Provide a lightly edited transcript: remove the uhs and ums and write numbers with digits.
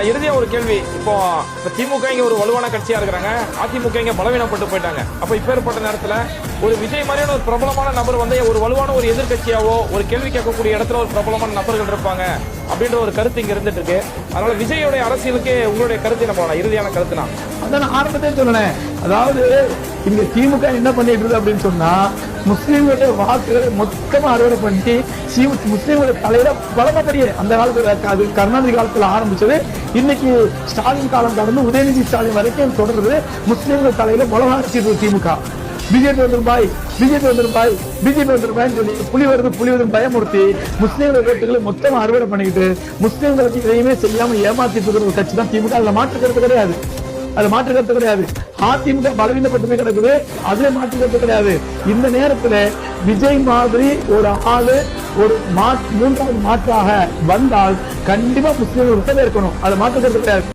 இறுதியா ஒரு கேள்வி. இப்போ திமுக இங்க ஒரு வலுவான கட்சியா இருக்கிறாங்க, அதிமுக இங்க பலவீனப்பட்டு போயிட்டாங்க. அப்ப இப்பேற்பட்ட நேரத்துல ஒரு விஜய் மாதிரியான ஒரு பிரபலமான நபர் வந்து ஒரு வலுவான ஒரு எதிர்கட்சியாவோ ஒரு கேள்வி கேட்கக்கூடிய இடத்துல ஒரு பிரபலமான நபர்கள் இருப்பாங்க அப்படின்ற ஒரு கருத்து இங்க இருந்துட்டு இருக்கு. அதனால விஜயோட அரசியலுக்கு உங்களுடைய கருத்து என்ன போகலாம்? இறுதியான கருத்துனா அதான் ஆரம்பத்தே சொன்னேன். அதாவது இங்க திமுக என்ன பண்ணிட்டு இருக்கு அப்படின்னு சொன்னா, முஸ்லீம்களுடைய வாக்குகளை மொத்தமா அறுவடை பண்ணி முஸ்லீம்களுடைய தலையில பலமப்படியே அந்த காலத்துல அது கருணாநிதி காலத்துல ஆரம்பிச்சது, இன்னைக்கு ஸ்டாலின் காலம் கடந்து உதயநிதி ஸ்டாலின் வரைக்கும் தொடர்றது முஸ்லீம்கள் தலையில பலவாரிச்சு திமுக. பிஜேபி வந்துருபாய் பிஜேபி வந்துருபாய் பிஜேபி வந்துருபாய்ன்னு சொல்லி புலி வருது பயமுறுத்தி முஸ்லீம்கள் ஓட்டுகளை மொத்தமா அறுவடை பண்ணிக்கிட்டு முஸ்லீம்களுக்கு எதையுமே செய்யாம ஏமாத்திட்டு இருக்கிற ஒரு கட்சி தான் திமுக. அதுல மாற்றுக்கிறது கிடையாது, அது மாற்றுக்கிறது கிடையாது. அதிமுக பலவீனப்பட்டுமே கிடக்குது, அதுல மாற்றுக்கிறது கிடையாது. இந்த நேரத்துல விஜய் மாதிரி ஒரு ஆளு ஒரு மூன்றாவது மாற்றாக வந்தால் கண்டிப்பா முஸ்லீம்கள் இருக்கணும், அதை மாற்றுக்கிறது கிடையாது.